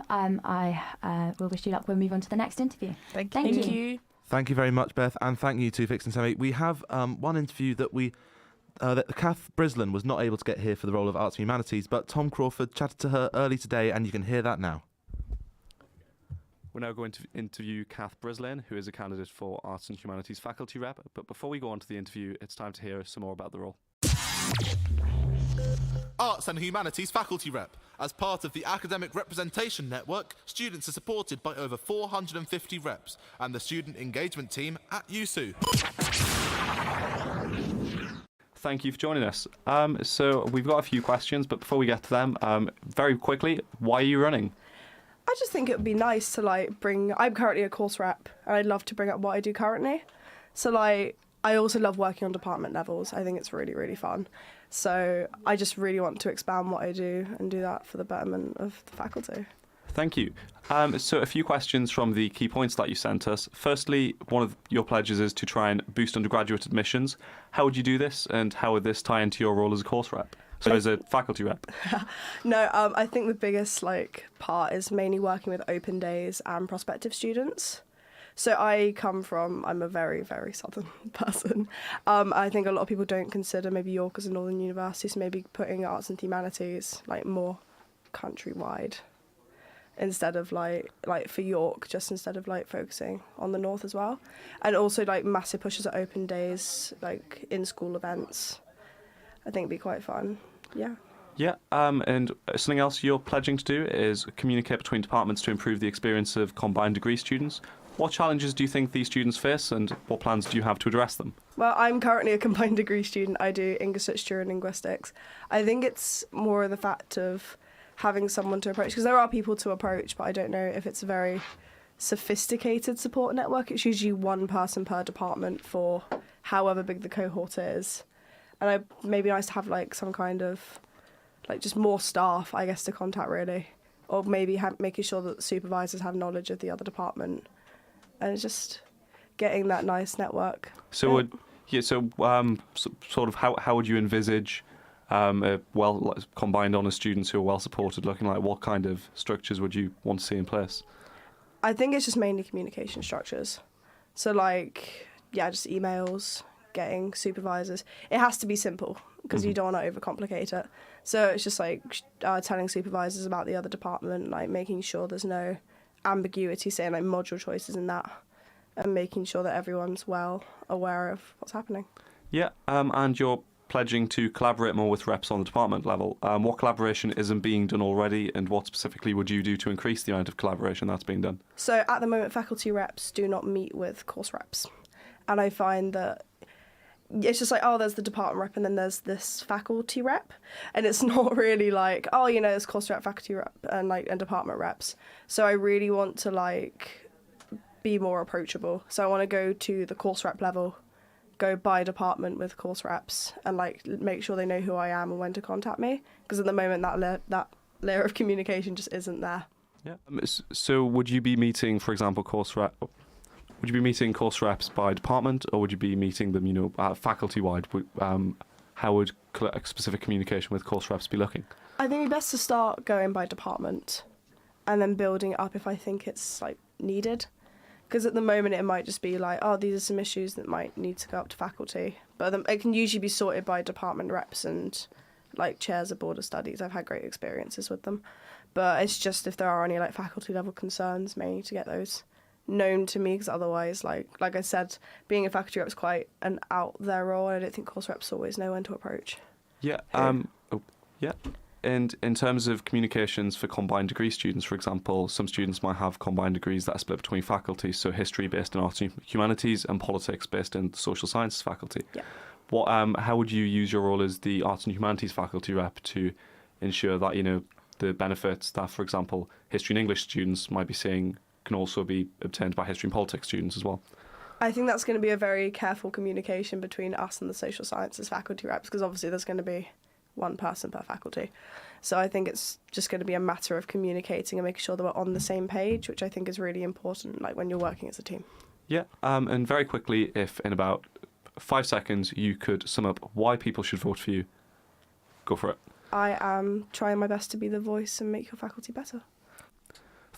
I will wish you luck. We'll move on to the next interview. Thank you. Thank you very much, Beth, and thank you to Vix and Sammy. We have one interview that that Kath Brislane was not able to get here for the role of Arts and Humanities, but Tom Crawford chatted to her early today, and you can hear that now. We're now going to interview Kath Brislane, who is a candidate for Arts and Humanities faculty rep. But before we go on to the interview, it's time to hear some more about the role. Arts and Humanities faculty rep. As part of the Academic Representation Network, students are supported by over 450 reps and the student engagement team at USU. Thank you for joining us. So we've got a few questions, but before we get to them, very quickly, why are you running? I just think it would be nice to I'm currently a course rep and I'd love to bring up what I do currently. So I also love working on department levels. I think it's really, really fun. So I just really want to expand what I do and do that for the betterment of the faculty. Thank you. So a few questions from the key points that you sent us. Firstly, one of your pledges is to try and boost undergraduate admissions. How would you do this, and how would this tie into your role as a course rep? So as a faculty rep? No, I think the biggest part is mainly working with open days and prospective students. So I'm a very, very southern person. I think a lot of people don't consider maybe York as a northern university, so maybe putting arts and humanities more countrywide instead of for York, just instead of focusing on the north as well. And also massive pushes at open days, in school events. I think it'd be quite fun. Yeah. Yeah, and something else you're pledging to do is communicate between departments to improve the experience of combined degree students. What challenges do you think these students face, and what plans do you have to address them? Well, I'm currently a combined degree student. I do English Literature and Linguistics. I think it's more the fact of having someone to approach, because there are people to approach, but I don't know if it's a very sophisticated support network. It's usually one person per department for however big the cohort is. And maybe nice to have some kind of just more staff, I guess, to contact really, or maybe making sure that the supervisors have knowledge of the other department, and it's just getting that nice network. So sort of how would you envisage combined honours students who are well supported looking like? What kind of structures would you want to see in place? I think it's just mainly communication structures. So just emails, getting supervisors. It has to be simple because you don't want to overcomplicate it. So it's just telling supervisors about the other department, making sure there's no ambiguity, saying module choices in that, and making sure that everyone's well aware of what's happening. Yeah, and you're pledging to collaborate more with reps on the department level. What collaboration isn't being done already, and what specifically would you do to increase the amount of collaboration that's being done? So at the moment, faculty reps do not meet with course reps, and I find that it's just there's the department rep and then there's this faculty rep, and it's not really there's course rep, faculty rep, and department reps. So I really want to be more approachable. So I want to go to the course rep level, go by department with course reps, and make sure they know who I am and when to contact me, because at the moment that layer of communication just isn't there. Yeah. So would you be meeting, for example, course reps by department, or would you be meeting them, faculty-wide? How would specific communication with course reps be looking? I think it'd be best to start going by department and then building it up if I think it's needed. Because at the moment it might just be these are some issues that might need to go up to faculty. But it can usually be sorted by department reps and chairs of board of studies. I've had great experiences with them. But it's just if there are any faculty level concerns, mainly to get those known to me, because otherwise, like I said, being a faculty rep is quite an out there role. I don't think course reps always know when to approach. Yeah. Yeah. And in terms of communications for combined degree students, for example, some students might have combined degrees that are split between faculties, so history based in arts and humanities and politics based in the social sciences faculty. Yeah. How would you use your role as the arts and humanities faculty rep to ensure that, the benefits that, for example, history and English students might be seeing can also be obtained by history and politics students as well? I think that's going to be a very careful communication between us and the social sciences faculty reps, because obviously there's going to be one person per faculty. So I think it's just going to be a matter of communicating and making sure that we're on the same page, which I think is really important, when you're working as a team. Yeah, and very quickly, if in about 5 seconds you could sum up why people should vote for you, go for it. I am trying my best to be the voice and make your faculty better.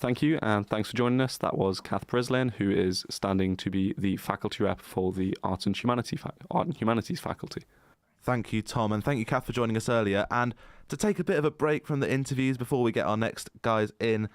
Thank you, and thanks for joining us. That was Kath Brislane, who is standing to be the faculty rep for the Art and Humanities faculty. Thank you, Tom, and thank you, Kath, for joining us earlier. And to take a bit of a break from the interviews before we get our next guys in,